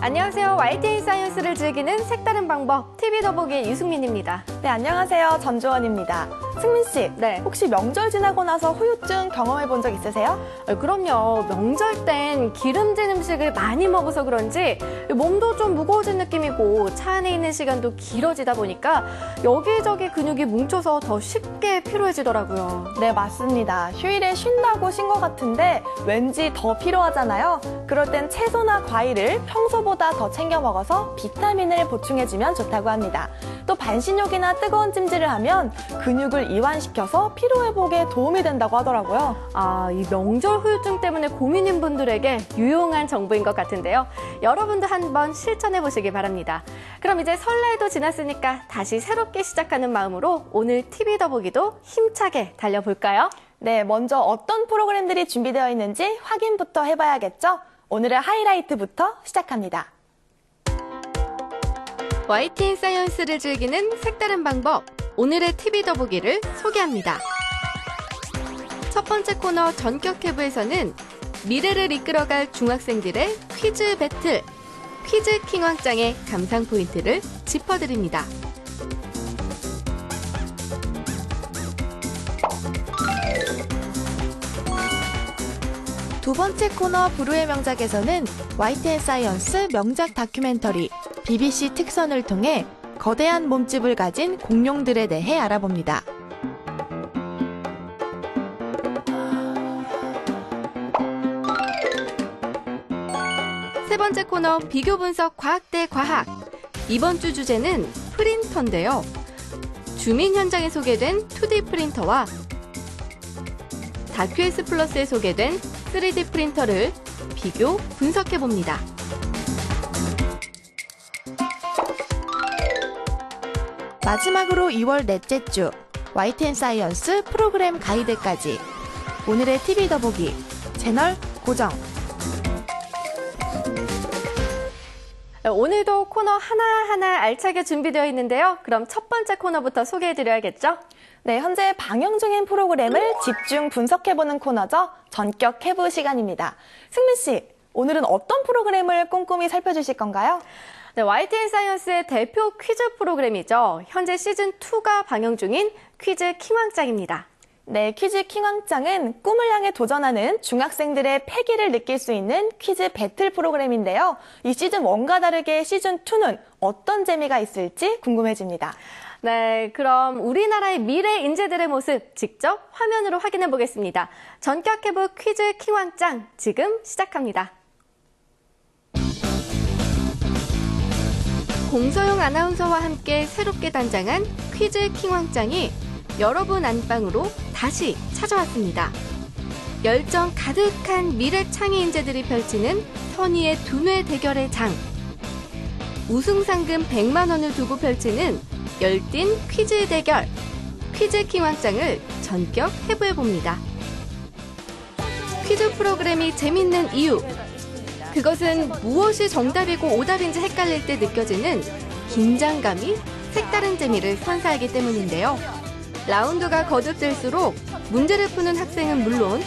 안녕하세요. YTN 사이언스를 즐기는 색다른 방법 TV 더보기의 유승민입니다. 네, 안녕하세요. 전주원입니다. 승민 씨, 네. 혹시 명절 지나고 나서 후유증 경험해 본 적 있으세요? 그럼요. 명절 땐 기름진 음식을 많이 먹어서 그런지 몸도 좀 무거워진 느낌이고 차 안에 있는 시간도 길어지다 보니까 여기저기 근육이 뭉쳐서 더 쉽게 피로해지더라고요. 네, 맞습니다. 휴일에 쉰다고 쉰 것 같은데 왠지 더 피로하잖아요. 그럴 땐 채소나 과일을 평소보다 더 챙겨 먹어서 비타민을 보충해주면 좋다고 합니다. 또 반신욕이나 뜨거운 찜질을 하면 근육을 이완시켜서 피로회복에 도움이 된다고 하더라고요. 이 명절 후유증 때문에 고민인 분들에게 유용한 정보인 것 같은데요. 여러분도 한번 실천해 보시기 바랍니다. 그럼 이제 설날도 지났으니까 다시 새롭게 시작하는 마음으로 오늘 TV 더보기도 힘차게 달려볼까요? 네, 먼저 어떤 프로그램들이 준비되어 있는지 확인부터 해봐야겠죠? 오늘의 하이라이트부터 시작합니다. YTN 사이언스를 즐기는 색다른 방법, 오늘의 TV 더보기를 소개합니다. 첫 번째 코너 전격 해부에서는 미래를 이끌어갈 중학생들의 퀴즈 배틀, 퀴즈 킹왕짱의 감상 포인트를 짚어드립니다. 두 번째 코너 불후의 명작에서는 YTN 사이언스 명작 다큐멘터리 BBC 특선을 통해 거대한 몸집을 가진 공룡들에 대해 알아봅니다. 세 번째 코너 비교 분석 과학 대 과학. 이번 주 주제는 프린터인데요. 주민 현장에 소개된 2D 프린터와 다큐S 플러스에 소개된 3D 프린터를 비교 분석해봅니다. 마지막으로 2월 넷째 주 YTN 사이언스 프로그램 가이드까지 오늘의 TV 더보기 채널 고정. 오늘도 코너 하나하나 알차게 준비되어 있는데요. 그럼 첫 번째 코너부터 소개해드려야겠죠? 네, 현재 방영 중인 프로그램을 집중 분석해보는 코너죠. 전격 해부 시간입니다. 승민 씨, 오늘은 어떤 프로그램을 꼼꼼히 살펴주실 건가요? 네, YTN 사이언스의 대표 퀴즈 프로그램이죠. 현재 시즌2가 방영 중인 퀴즈 킹왕짱입니다. 네, 퀴즈 킹왕짱은 꿈을 향해 도전하는 중학생들의 패기를 느낄 수 있는 퀴즈 배틀 프로그램인데요. 이 시즌1과 다르게 시즌2는 어떤 재미가 있을지 궁금해집니다. 네, 그럼 우리나라의 미래 인재들의 모습 직접 화면으로 확인해 보겠습니다. 전격 해부 퀴즈 킹왕짱 지금 시작합니다. 공서영 아나운서와 함께 새롭게 단장한 퀴즈 킹왕짱이 여러분 안방으로 다시 찾아왔습니다. 열정 가득한 미래 창의 인재들이 펼치는 선의의 두뇌 대결의 장. 우승 상금 100만 원을 두고 펼치는 열띤 퀴즈 대결. 퀴즈 킹왕짱을 전격 해부해봅니다. 퀴즈 프로그램이 재밌는 이유. 그것은 무엇이 정답이고 오답인지 헷갈릴 때 느껴지는 긴장감이 색다른 재미를 선사하기 때문인데요. 라운드가 거듭될수록 문제를 푸는 학생은 물론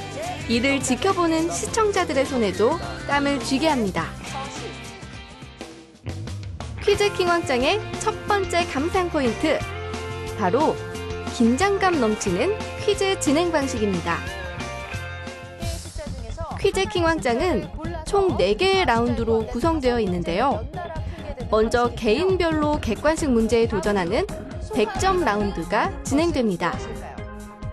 이를 지켜보는 시청자들의 손에도 땀을 쥐게 합니다. 퀴즈 킹왕짱의 첫 번째 감상 포인트, 바로 긴장감 넘치는 퀴즈 진행 방식입니다. 퀴즈 킹왕짱은 총 4개의 라운드로 구성되어 있는데요. 먼저 개인별로 객관식 문제에 도전하는 100점 라운드가 진행됩니다.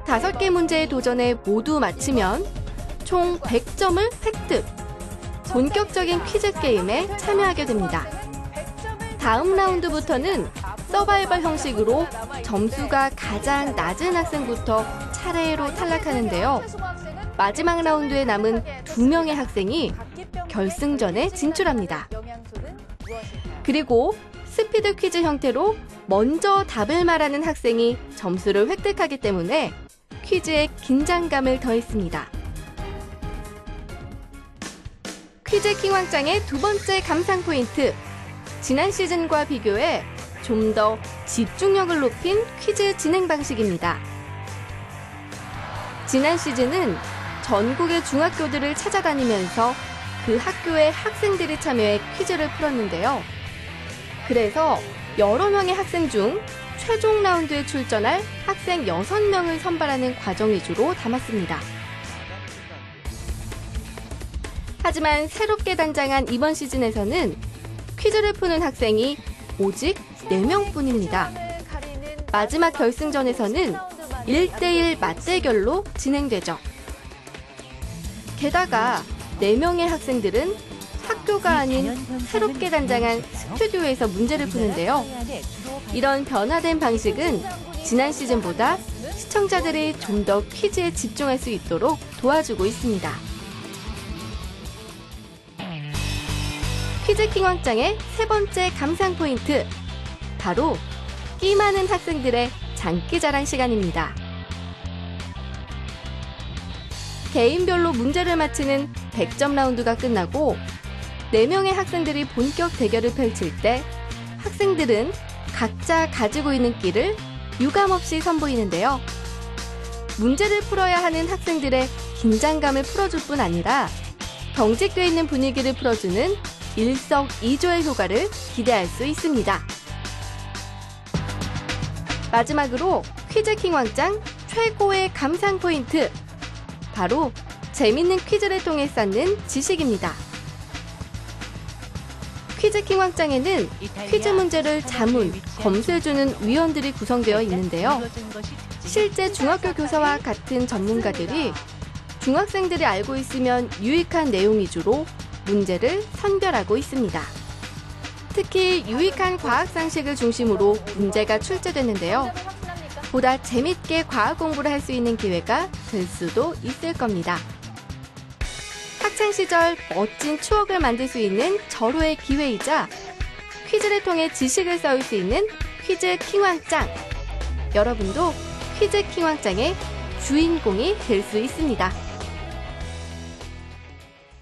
5개 문제의 도전에 모두 맞히면 총 100점을 획득! 본격적인 퀴즈 게임에 참여하게 됩니다. 다음 라운드부터는 서바이벌 형식으로 점수가 가장 낮은 학생부터 차례로 탈락하는데요. 마지막 라운드에 남은 2명의 학생이 결승전에 진출합니다. 그리고 스피드 퀴즈 형태로 먼저 답을 말하는 학생이 점수를 획득하기 때문에 퀴즈에 긴장감을 더했습니다. 퀴즈 킹왕짱의 두 번째 감상 포인트, 지난 시즌과 비교해 좀 더 집중력을 높인 퀴즈 진행 방식입니다. 지난 시즌은 전국의 중학교들을 찾아다니면서 그 학교의 학생들이 참여해 퀴즈를 풀었는데요. 그래서 여러 명의 학생 중 최종 라운드에 출전할 학생 6명을 선발하는 과정 위주로 담았습니다. 하지만 새롭게 단장한 이번 시즌에서는 퀴즈를 푸는 학생이 오직 4명뿐입니다. 마지막 결승전에서는 1대1 맞대결로 진행되죠. 게다가 4명의 학생들은 학교가 아닌 새롭게 단장한 스튜디오에서 문제를 푸는데요. 이런 변화된 방식은 지난 시즌보다 시청자들이 좀 더 퀴즈에 집중할 수 있도록 도와주고 있습니다. 퀴즈킹 왕짱의 세 번째 감상 포인트, 바로 끼 많은 학생들의 장기자랑 시간입니다. 개인별로 문제를 맞히는 100점 라운드가 끝나고 4명의 학생들이 본격 대결을 펼칠 때 학생들은 각자 가지고 있는 끼를 유감없이 선보이는데요. 문제를 풀어야 하는 학생들의 긴장감을 풀어줄 뿐 아니라 경직되어 있는 분위기를 풀어주는 일석이조의 효과를 기대할 수 있습니다. 마지막으로 퀴즈킹 왕짱 최고의 감상 포인트, 바로 재밌는 퀴즈를 통해 쌓는 지식입니다. 퀴즈킹 왕짱에는 퀴즈 문제를 자문, 검수해주는 위원들이 구성되어 있는데요. 실제 중학교 교사와 같은 전문가들이 중학생들이 알고 있으면 유익한 내용 위주로 문제를 선별하고 있습니다. 특히 유익한 과학 상식을 중심으로 문제가 출제됐는데요. 보다 재밌게 과학 공부를 할 수 있는 기회가 될 수도 있을 겁니다. 학창 시절 멋진 추억을 만들 수 있는 절호의 기회이자 퀴즈를 통해 지식을 쌓을 수 있는 퀴즈 킹왕짱. 여러분도 퀴즈 킹왕짱의 주인공이 될 수 있습니다.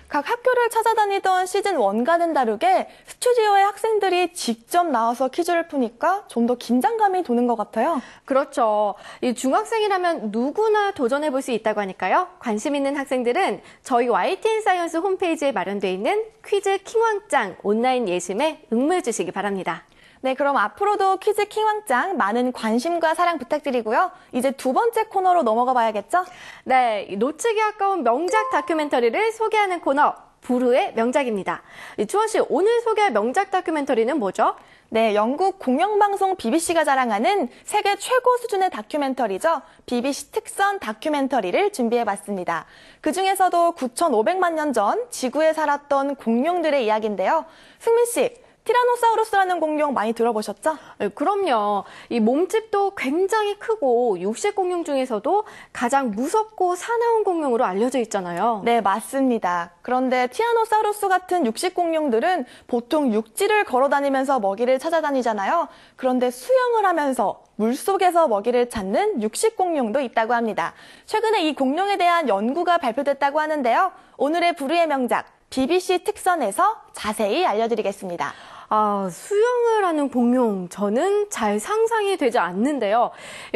각 학교를 찾아다니던 시즌1과는 다르게 스튜디오에 학생들이 직접 나와서 퀴즈를 푸니까 좀 더 긴장감이 도는 것 같아요. 그렇죠. 이 중학생이라면 누구나 도전해볼 수 있다고 하니까요. 관심 있는 학생들은 저희 YTN 사이언스 홈페이지에 마련되어 있는 퀴즈 킹왕짱 온라인 예심에 응모해 주시기 바랍니다. 네, 그럼 앞으로도 퀴즈 킹왕짱 많은 관심과 사랑 부탁드리고요. 이제 두 번째 코너로 넘어가 봐야겠죠? 네, 놓치기 아까운 명작 다큐멘터리를 소개하는 코너, 부르의 명작입니다. 주원 씨, 오늘 소개할 명작 다큐멘터리는 뭐죠? 네, 영국 공영방송 BBC가 자랑하는 세계 최고 수준의 다큐멘터리죠. BBC 특선 다큐멘터리를 준비해봤습니다. 그중에서도 9,500만 년 전 지구에 살았던 공룡들의 이야기인데요. 승민 씨, 티라노사우루스라는 공룡 많이 들어보셨죠? 그럼요. 이 몸집도 굉장히 크고 육식 공룡 중에서도 가장 무섭고 사나운 공룡으로 알려져 있잖아요. 네, 맞습니다. 그런데 티라노사우루스 같은 육식 공룡들은 보통 육지를 걸어다니면서 먹이를 찾아다니잖아요. 그런데 수영을 하면서 물속에서 먹이를 찾는 육식 공룡도 있다고 합니다. 최근에 이 공룡에 대한 연구가 발표됐다고 하는데요. 오늘의 부르의 명작, BBC 특선에서 자세히 알려드리겠습니다. 수영을 하는 공룡, 저는 잘 상상이 되지 않는데요.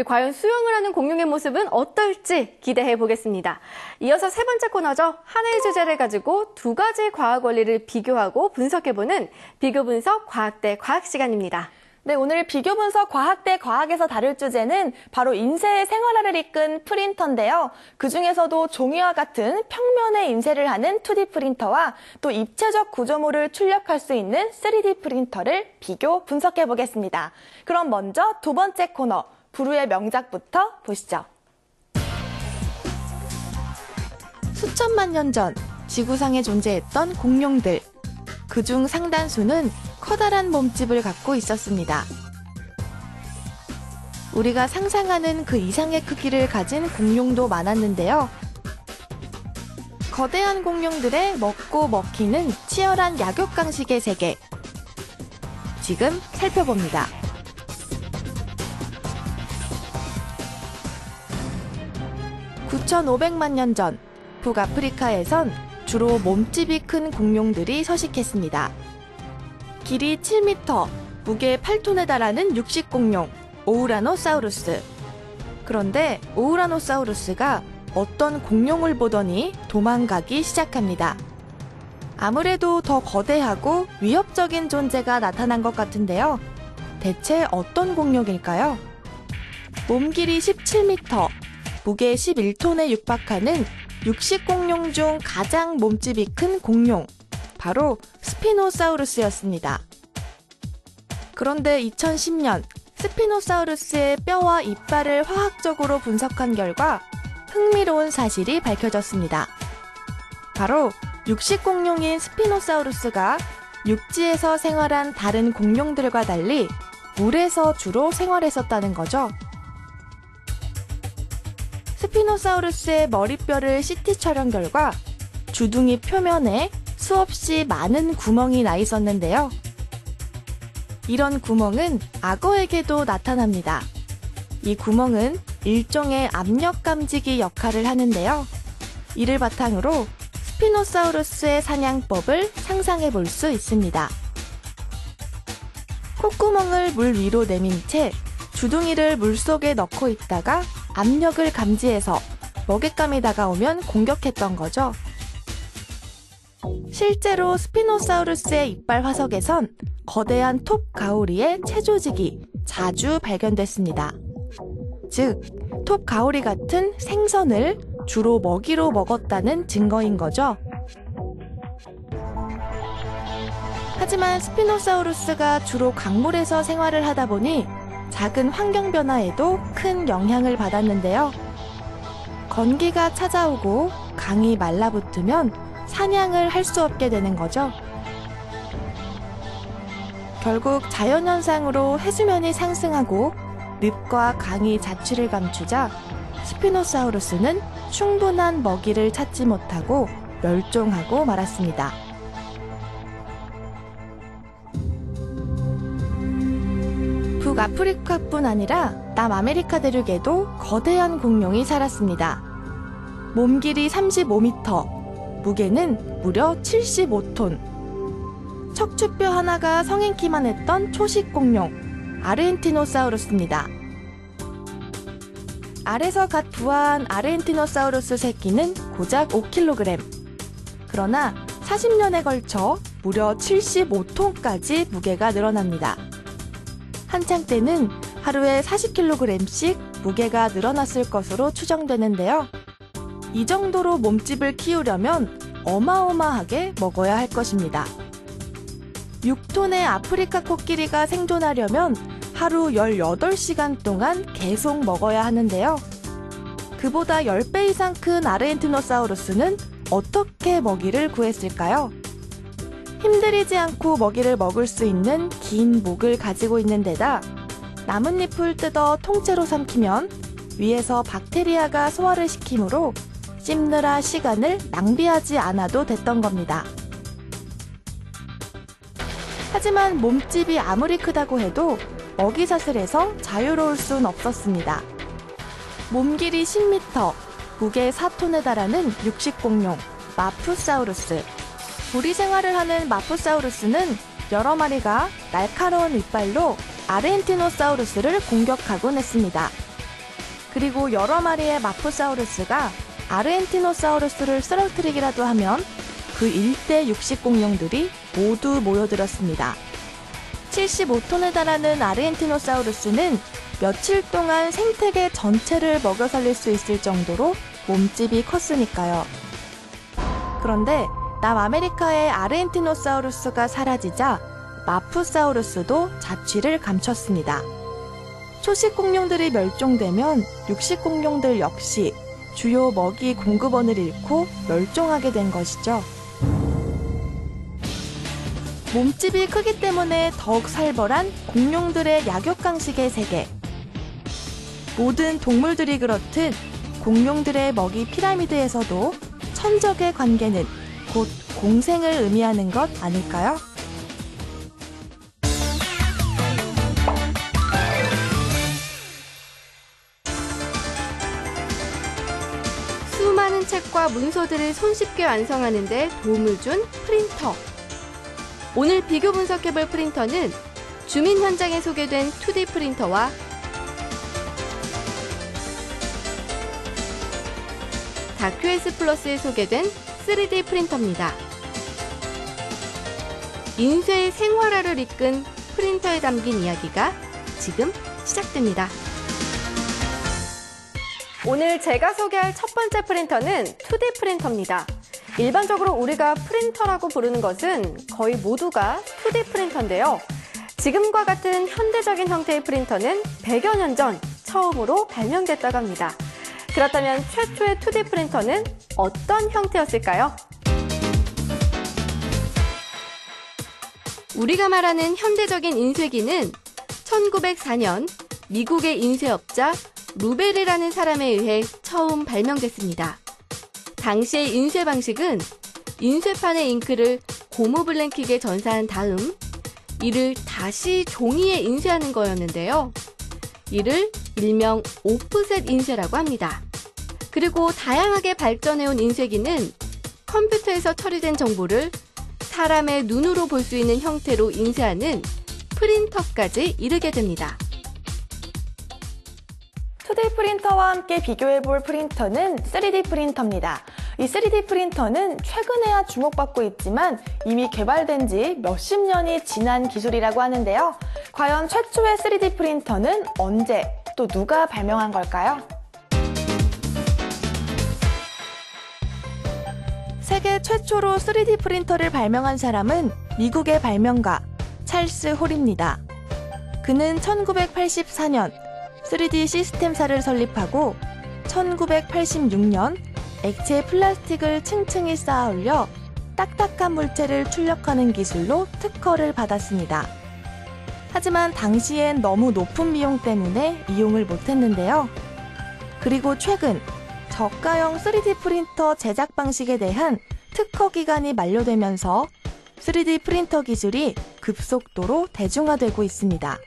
과연 수영을 하는 공룡의 모습은 어떨지 기대해 보겠습니다. 이어서 세 번째 코너죠. 하나의 주제를 가지고 두 가지 과학 원리를 비교하고 분석해보는 비교 분석 과학대 과학 시간입니다. 네, 오늘 비교 분석 과학대 과학에서 다룰 주제는 바로 인쇄의 생활화를 이끈 프린터인데요. 그중에서도 종이와 같은 평면의 인쇄를 하는 2D 프린터와 또 입체적 구조물을 출력할 수 있는 3D 프린터를 비교 분석해 보겠습니다. 그럼 먼저 두 번째 코너, 부르의 명작부터 보시죠. 수천만 년 전 지구상에 존재했던 공룡들. 그중 상당수는 커다란 몸집을 갖고 있었습니다. 우리가 상상하는 그 이상의 크기를 가진 공룡도 많았는데요. 거대한 공룡들의 먹고 먹히는 치열한 약육강식의 세계. 지금 살펴봅니다. (9,500만 년 전) 북아프리카에선 주로 몸집이 큰 공룡들이 서식했습니다. 길이 7m, 무게 8톤에 달하는 육식 공룡, 오우라노사우루스. 그런데 오우라노사우루스가 어떤 공룡을 보더니 도망가기 시작합니다. 아무래도 더 거대하고 위협적인 존재가 나타난 것 같은데요. 대체 어떤 공룡일까요? 몸 길이 17m, 무게 11톤에 육박하는 육식 공룡 중 가장 몸집이 큰 공룡, 바로 스피노사우루스였습니다. 그런데 2010년 스피노사우루스의 뼈와 이빨을 화학적으로 분석한 결과 흥미로운 사실이 밝혀졌습니다. 바로 육식 공룡인 스피노사우루스가 육지에서 생활한 다른 공룡들과 달리 물에서 주로 생활했었다는 거죠. 스피노사우루스의 머리뼈를 CT 촬영 결과 주둥이 표면에 수없이 많은 구멍이 나 있었는데요. 이런 구멍은 악어에게도 나타납니다. 이 구멍은 일종의 압력 감지기 역할을 하는데요. 이를 바탕으로 스피노사우루스의 사냥법을 상상해 볼 수 있습니다. 콧구멍을 물 위로 내민 채 주둥이를 물속에 넣고 있다가 압력을 감지해서 먹잇감이 다가오면 공격했던 거죠. 실제로 스피노사우루스의 이빨 화석에선 거대한 톱 가오리의 체조직이 자주 발견됐습니다. 즉, 톱 가오리 같은 생선을 주로 먹이로 먹었다는 증거인 거죠. 하지만 스피노사우루스가 주로 강물에서 생활을 하다 보니 작은 환경 변화에도 큰 영향을 받았는데요. 건기가 찾아오고 강이 말라붙으면 사냥을 할 수 없게 되는 거죠. 결국 자연현상으로 해수면이 상승하고 늪과 강이 자취를 감추자 스피노사우루스는 충분한 먹이를 찾지 못하고 멸종하고 말았습니다. 북아프리카뿐 아니라 남아메리카 대륙에도 거대한 공룡이 살았습니다. 몸 길이 35m, 무게는 무려 75톤. 척추뼈 하나가 성인 키만 했던 초식 공룡, 아르헨티노사우루스입니다. 알에서 갓 부화한 아르헨티노사우루스 새끼는 고작 5kg. 그러나 40년에 걸쳐 무려 75톤까지 무게가 늘어납니다. 한창 때는 하루에 40kg씩 무게가 늘어났을 것으로 추정되는데요. 이 정도로 몸집을 키우려면 어마어마하게 먹어야 할 것입니다. 6톤의 아프리카 코끼리가 생존하려면 하루 18시간 동안 계속 먹어야 하는데요. 그보다 10배 이상 큰 아르헨티노사우루스는 어떻게 먹이를 구했을까요? 힘들이지 않고 먹이를 먹을 수 있는 긴 목을 가지고 있는 데다 나뭇잎을 뜯어 통째로 삼키면 위에서 박테리아가 소화를 시키므로 씹느라 시간을 낭비하지 않아도 됐던 겁니다. 하지만 몸집이 아무리 크다고 해도 먹이사슬에서 자유로울 순 없었습니다. 몸 길이 10m, 무게 4톤에 달하는 육식공룡 마푸사우루스. 우리 생활을 하는 마푸사우루스는 여러 마리가 날카로운 이빨로 아르헨티노사우루스를 공격하곤 했습니다. 그리고 여러 마리의 마푸사우루스가 아르헨티노사우루스를 쓰러뜨리기라도 하면 그 일대 육식공룡들이 모두 모여들었습니다. 75톤에 달하는 아르헨티노사우루스는 며칠 동안 생태계 전체를 먹여 살릴 수 있을 정도로 몸집이 컸으니까요. 그런데 남아메리카의 아르헨티노사우루스가 사라지자 마푸사우루스도 자취를 감췄습니다. 초식 공룡들이 멸종되면 육식 공룡들 역시 주요 먹이 공급원을 잃고 멸종하게 된 것이죠. 몸집이 크기 때문에 더욱 살벌한 공룡들의 약육강식의 세계. 모든 동물들이 그렇듯 공룡들의 먹이 피라미드에서도 천적의 관계는 곧 공생을 의미하는 것 아닐까요? 수많은 책과 문서들을 손쉽게 완성하는 데 도움을 준 프린터. 오늘 비교 분석해볼 프린터는 주민 현장에 소개된 2D 프린터와 다큐S 플러스에 소개된 3D 프린터입니다. 인쇄의 생활화를 이끈 프린터에 담긴 이야기가 지금 시작됩니다. 오늘 제가 소개할 첫 번째 프린터는 2D 프린터입니다. 일반적으로 우리가 프린터라고 부르는 것은 거의 모두가 2D 프린터인데요. 지금과 같은 현대적인 형태의 프린터는 100여 년 전 처음으로 발명됐다고 합니다. 그렇다면 최초의 2D 프린터는 어떤 형태였을까요? 우리가 말하는 현대적인 인쇄기는 1904년 미국의 인쇄업자 루벨이라는 사람에 의해 처음 발명됐습니다. 당시의 인쇄 방식은 인쇄판에 잉크를 고무블랭킥에 전사한 다음 이를 다시 종이에 인쇄하는 거였는데요. 이를 일명 오프셋 인쇄라고 합니다. 그리고 다양하게 발전해온 인쇄기는 컴퓨터에서 처리된 정보를 사람의 눈으로 볼 수 있는 형태로 인쇄하는 프린터까지 이르게 됩니다. 2D 프린터와 함께 비교해볼 프린터는 3D 프린터입니다. 이 3D 프린터는 최근에야 주목받고 있지만 이미 개발된 지 몇십 년이 지난 기술이라고 하는데요. 과연 최초의 3D 프린터는 언제, 또 누가 발명한 걸까요? 세계 최초로 3D 프린터를 발명한 사람은 미국의 발명가 찰스 홀입니다. 그는 1984년 3D 시스템사를 설립하고 1986년 액체 플라스틱을 층층이 쌓아 올려 딱딱한 물체를 출력하는 기술로 특허를 받았습니다. 하지만 당시엔 너무 높은 비용 때문에 이용을 못했는데요. 그리고 최근 저가형 3D 프린터 제작 방식에 대한 특허 기간이 만료되면서 3D 프린터 기술이 급속도로 대중화되고 있습니다.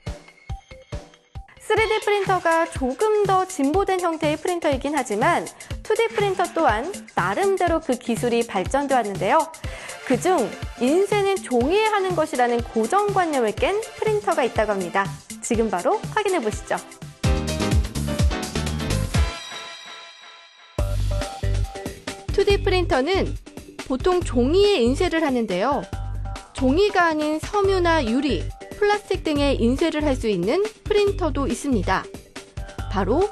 3D 프린터가 조금 더 진보된 형태의 프린터이긴 하지만 2D 프린터 또한 나름대로 그 기술이 발전돼 왔는데요. 그중 인쇄는 종이에 하는 것이라는 고정관념을 깬 프린터가 있다고 합니다. 지금 바로 확인해 보시죠. (2D) 프린터는 보통 종이에 인쇄를 하는데요. 종이가 아닌 섬유나 유리, 플라스틱 등에 인쇄를 할 수 있는 프린터도 있습니다. 바로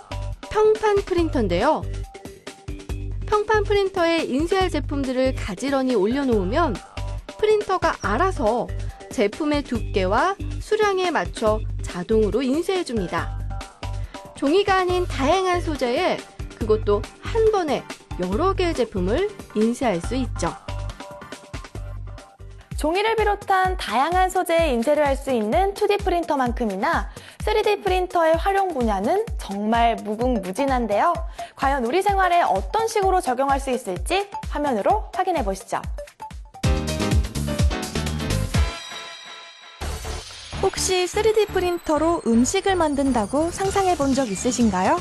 평판 프린터인데요. 평판 프린터에 인쇄할 제품들을 가지런히 올려놓으면 프린터가 알아서 제품의 두께와 수량에 맞춰 자동으로 인쇄해줍니다. 종이가 아닌 다양한 소재에 그것도 한 번에 여러 개의 제품을 인쇄할 수 있죠. 종이를 비롯한 다양한 소재의 인쇄를 할 수 있는 2D 프린터만큼이나 3D 프린터의 활용 분야는 정말 무궁무진한데요. 과연 우리 생활에 어떤 식으로 적용할 수 있을지 화면으로 확인해 보시죠. 혹시 3D 프린터로 음식을 만든다고 상상해 본 적 있으신가요?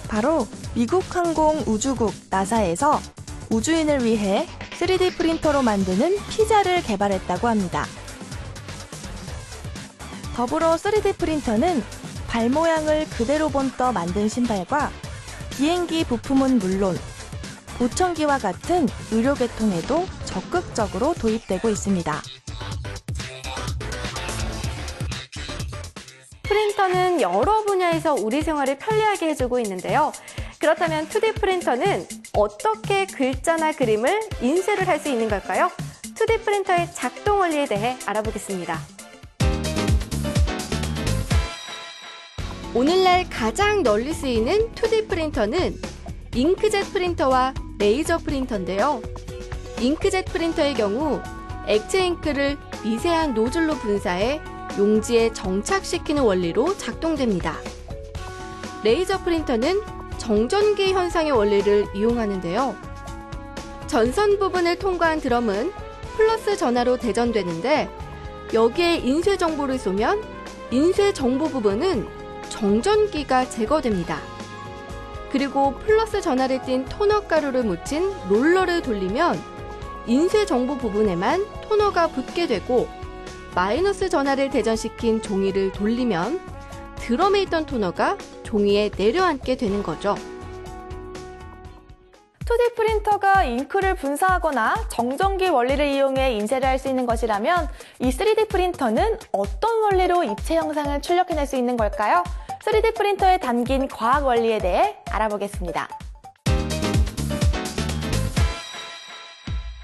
바로 미국 항공 우주국 나사에서 우주인을 위해 3D 프린터로 만드는 피자를 개발했다고 합니다. 더불어 3D 프린터는 발 모양을 그대로 본떠 만든 신발과 비행기 부품은 물론 보청기와 같은 의료 계통에도 적극적으로 도입되고 있습니다. 프린터는 여러 분야에서 우리 생활을 편리하게 해주고 있는데요. 그렇다면 2D 프린터는 어떻게 글자나 그림을 인쇄를 할 수 있는 걸까요? 2D 프린터의 작동 원리에 대해 알아보겠습니다. 오늘날 가장 널리 쓰이는 2D 프린터는 잉크젯 프린터와 레이저 프린터인데요. 잉크젯 프린터의 경우 액체 잉크를 미세한 노즐로 분사해 용지에 정착시키는 원리로 작동됩니다. 레이저 프린터는 정전기 현상의 원리를 이용하는데요. 전선 부분을 통과한 드럼은 플러스 전하로 대전되는데 여기에 인쇄 정보를 쏘면 인쇄 정보 부분은 정전기가 제거됩니다. 그리고 플러스 전하를 띤 토너 가루를 묻힌 롤러를 돌리면 인쇄 정보 부분에만 토너가 붙게 되고 마이너스 전하를 대전시킨 종이를 돌리면 드럼에 있던 토너가 종이에 내려앉게 되는 거죠. 2D 프린터가 잉크를 분사하거나 정전기 원리를 이용해 인쇄를 할 수 있는 것이라면 이 3D 프린터는 어떤 원리로 입체 형상을 출력해낼 수 있는 걸까요? 3D 프린터에 담긴 과학 원리에 대해 알아보겠습니다.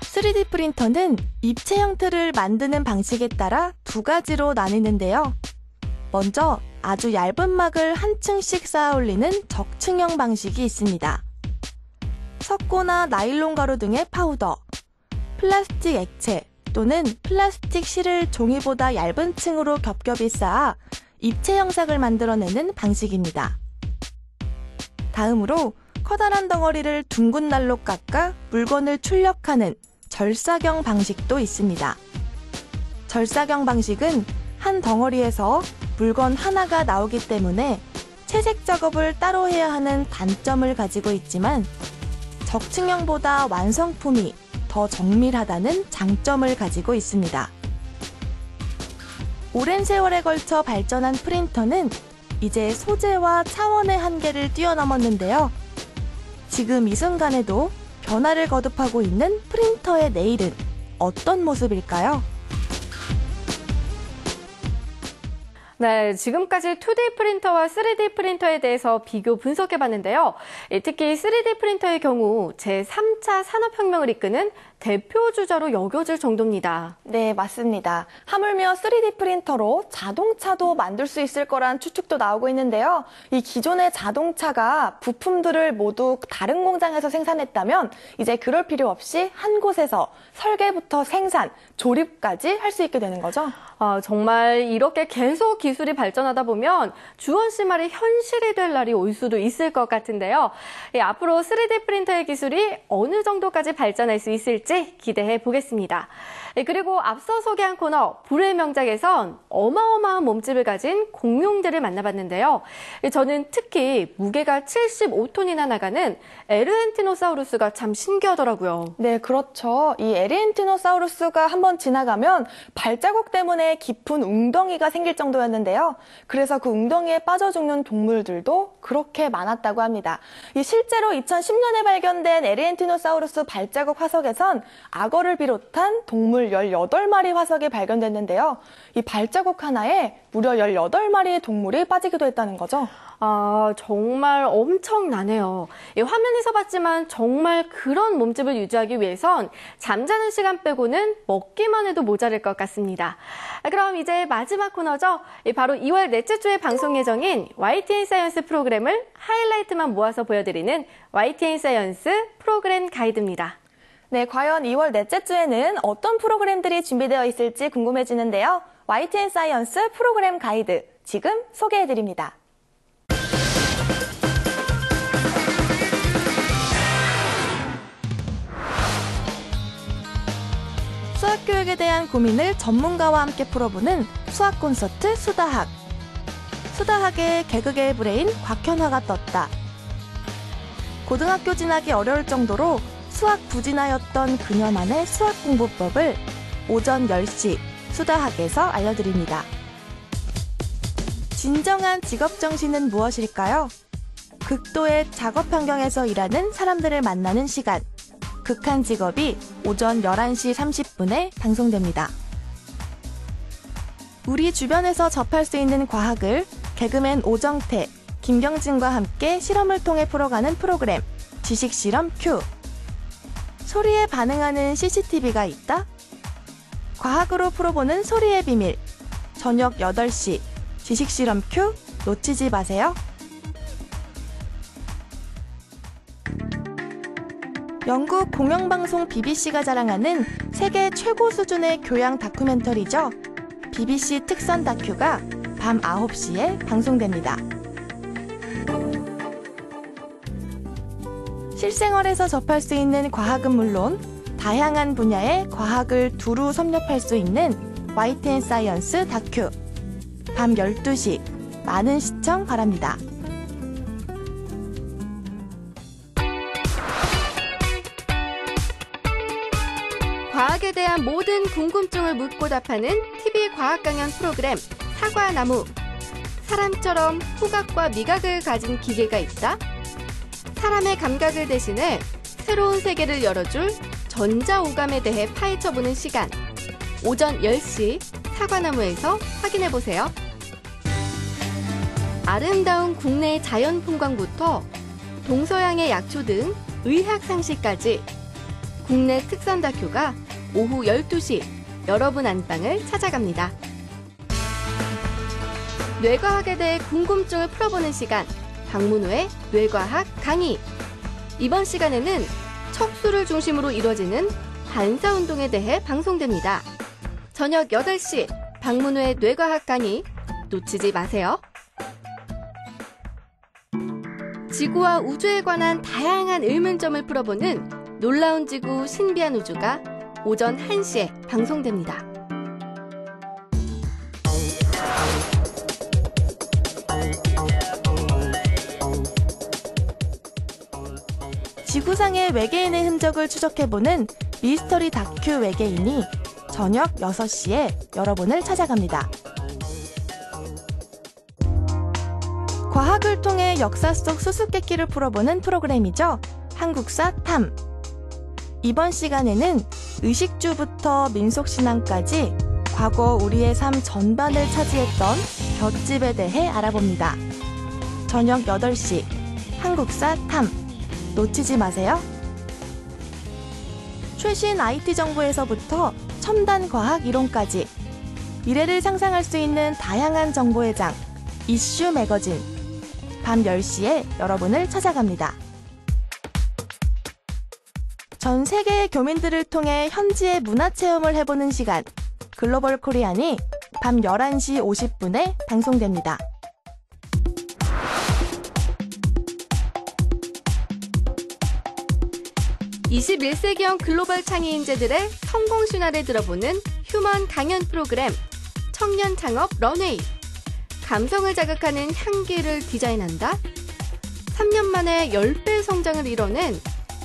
3D 프린터는 입체 형태를 만드는 방식에 따라 두 가지로 나뉘는데요. 먼저 아주 얇은 막을 한 층씩 쌓아 올리는 적층형 방식이 있습니다. 석고나 나일론 가루 등의 파우더, 플라스틱 액체 또는 플라스틱 실을 종이보다 얇은 층으로 겹겹이 쌓아 입체 형상을 만들어내는 방식입니다. 다음으로 커다란 덩어리를 둥근 날로 깎아 물건을 출력하는 절사경 방식도 있습니다. 절사경 방식은 한 덩어리에서 물건 하나가 나오기 때문에 채색 작업을 따로 해야 하는 단점을 가지고 있지만 적층형보다 완성품이 더 정밀하다는 장점을 가지고 있습니다. 오랜 세월에 걸쳐 발전한 프린터는 이제 소재와 차원의 한계를 뛰어넘었는데요. 지금 이 순간에도 변화를 거듭하고 있는 프린터의 내일은 어떤 모습일까요? 네, 지금까지 2D 프린터와 3D 프린터에 대해서 비교 분석해봤는데요. 특히 3D 프린터의 경우 제3차 산업혁명을 이끄는 대표 주자로 여겨질 정도입니다. 네, 맞습니다. 하물며 3D 프린터로 자동차도 만들 수 있을 거란 추측도 나오고 있는데요. 이 기존의 자동차가 부품들을 모두 다른 공장에서 생산했다면 이제 그럴 필요 없이 한 곳에서 설계부터 생산, 조립까지 할 수 있게 되는 거죠. 정말 이렇게 계속 기술이 발전하다 보면 주원 씨 말이 현실이 될 날이 올 수도 있을 것 같은데요. 앞으로 3D 프린터의 기술이 어느 정도까지 발전할 수 있을지 기대해 보겠습니다. 그리고 앞서 소개한 코너 불의 명작에선 어마어마한 몸집을 가진 공룡들을 만나봤는데요. 저는 특히 무게가 75톤이나 나가는 에르헨티노사우루스가 참 신기하더라고요. 네, 그렇죠. 이 에르헨티노사우루스가 한번 지나가면 발자국 때문에 깊은 웅덩이가 생길 정도였는데요. 그래서 그 웅덩이에 빠져 죽는 동물들도 그렇게 많았다고 합니다. 이 실제로 2010년에 발견된 에르헨티노사우루스 발자국 화석에선 악어를 비롯한 동물 18마리 화석이 발견됐는데요. 이 발자국 하나에 무려 18마리의 동물이 빠지기도 했다는 거죠. 정말 엄청나네요. 화면에서 봤지만 정말 그런 몸집을 유지하기 위해선 잠자는 시간 빼고는 먹기만 해도 모자랄 것 같습니다. 그럼 이제 마지막 코너죠. 바로 2월 넷째 주에 방송 예정인 YTN 사이언스 프로그램을 하이라이트만 모아서 보여드리는 YTN 사이언스 프로그램 가이드입니다. 네, 과연 2월 넷째 주에는 어떤 프로그램들이 준비되어 있을지 궁금해지는데요. YTN 사이언스 프로그램 가이드 지금 소개해드립니다. 수학교육에 대한 고민을 전문가와 함께 풀어보는 수학 콘서트 수다학. 수다학의 개그계의 브레인 곽현화가 떴다. 고등학교 진학이 어려울 정도로 수학 부진하였던 그녀만의 수학 공부법을 오전 10시 수다학에서 알려드립니다. 진정한 직업 정신은 무엇일까요? 극도의 작업 환경에서 일하는 사람들을 만나는 시간. 극한 직업이 오전 11시 30분에 방송됩니다. 우리 주변에서 접할 수 있는 과학을 개그맨 오정태, 김경진과 함께 실험을 통해 풀어가는 프로그램 지식실험 Q. 소리에 반응하는 CCTV가 있다? 과학으로 풀어보는 소리의 비밀. 저녁 8시 지식실험 Q 놓치지 마세요. 영국 공영방송 BBC가 자랑하는 세계 최고 수준의 교양 다큐멘터리죠. BBC 특선 다큐가 밤 9시에 방송됩니다. 실생활에서 접할 수 있는 과학은 물론 다양한 분야의 과학을 두루 섭렵할 수 있는 YTN 사이언스 다큐. 밤 12시 많은 시청 바랍니다. 과학에 대한 모든 궁금증을 묻고 답하는 TV 과학 강연 프로그램 사과나무. 사람처럼 후각과 미각을 가진 기계가 있다? 사람의 감각을 대신해 새로운 세계를 열어줄 전자오감에 대해 파헤쳐보는 시간. 오전 10시 사과나무에서 확인해보세요. 아름다운 국내 자연 풍광부터 동서양의 약초 등 의학 상식까지 국내 특선 다큐가 오후 12시 여러분 안방을 찾아갑니다. 뇌과학에 대해 궁금증을 풀어보는 시간, 박문호의 뇌과학 강의. 이번 시간에는 척수를 중심으로 이루어지는 반사운동에 대해 방송됩니다. 저녁 8시 박문호의 뇌과학 강의 놓치지 마세요. 지구와 우주에 관한 다양한 의문점을 풀어보는 놀라운 지구 신비한 우주가 오전 1시에 방송됩니다. 지구상의 외계인의 흔적을 추적해보는 미스터리 다큐 외계인이 저녁 6시에 여러분을 찾아갑니다. 과학을 통해 역사 속 수수께끼를 풀어보는 프로그램이죠. 한국사 탐. 이번 시간에는 의식주부터 민속신앙까지 과거 우리의 삶 전반을 차지했던 볏짚에 대해 알아봅니다. 저녁 8시 한국사 탐. 놓치지 마세요. 최신 IT 정보에서부터 첨단 과학 이론까지 미래를 상상할 수 있는 다양한 정보의 장 이슈 매거진. 밤 10시에 여러분을 찾아갑니다. 전 세계의 교민들을 통해 현지의 문화체험을 해보는 시간 글로벌 코리안이 밤 11시 50분에 방송됩니다. 21세기형 글로벌 창의 인재들의 성공 신화를 들어보는 휴먼 강연 프로그램 청년 창업 런웨이. 감성을 자극하는 향기를 디자인한다. 3년 만에 10배 성장을 이뤄낸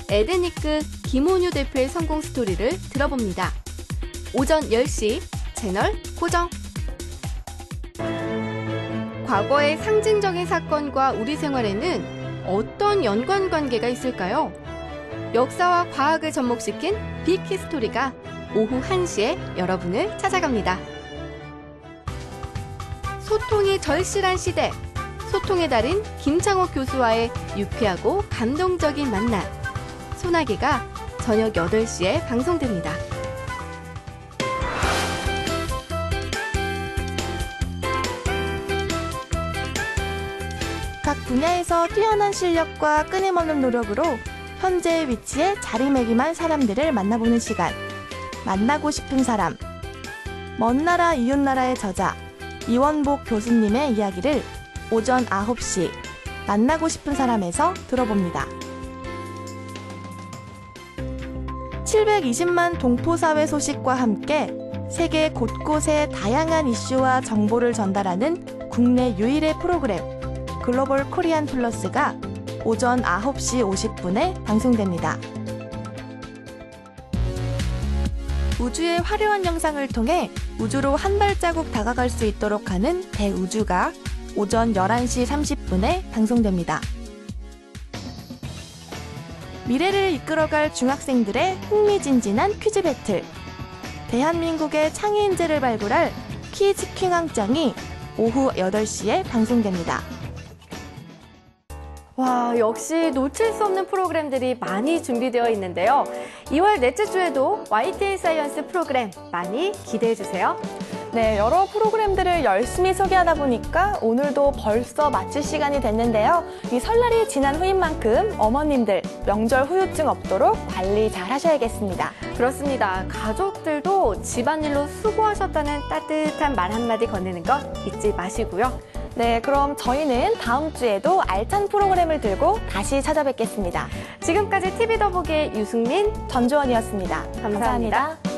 에데니크 김온유 대표의 성공 스토리를 들어봅니다. 오전 10시 채널 고정. 과거의 상징적인 사건과 우리 생활에는 어떤 연관관계가 있을까요? 역사와 과학을 접목시킨 빅히스토리가 오후 1시에 여러분을 찾아갑니다. 소통이 절실한 시대, 소통의 달인 김창옥 교수와의 유쾌하고 감동적인 만남. 소나기가 저녁 8시에 방송됩니다. 각 분야에서 뛰어난 실력과 끊임없는 노력으로 현재의 위치에 자리매김한 사람들을 만나보는 시간. 만나고 싶은 사람. 먼 나라 이웃나라의 저자 이원복 교수님의 이야기를 오전 9시 만나고 싶은 사람에서 들어봅니다. 720만 동포사회 소식과 함께 세계 곳곳의 다양한 이슈와 정보를 전달하는 국내 유일의 프로그램 글로벌 코리안 플러스가 오전 9시 50분에 방송됩니다. 우주의 화려한 영상을 통해 우주로 한 발자국 다가갈 수 있도록 하는 대우주가 오전 11시 30분에 방송됩니다. 미래를 이끌어갈 중학생들의 흥미진진한 퀴즈 배틀. 대한민국의 창의 인재를 발굴할 퀴즈 킹왕짱이 오후 8시에 방송됩니다. 와, 역시 놓칠 수 없는 프로그램들이 많이 준비되어 있는데요. 2월 넷째 주에도 YTN 사이언스 프로그램 많이 기대해주세요. 네, 여러 프로그램들을 열심히 소개하다 보니까 오늘도 벌써 마칠 시간이 됐는데요. 이 설날이 지난 후인 만큼 어머님들 명절 후유증 없도록 관리 잘 하셔야겠습니다. 그렇습니다. 가족들도 집안일로 수고하셨다는 따뜻한 말 한마디 건네는 것 잊지 마시고요. 네, 그럼 저희는 다음 주에도 알찬 프로그램을 들고 다시 찾아뵙겠습니다. 지금까지 TV 더보기의 유승민, 전주원이었습니다. 감사합니다.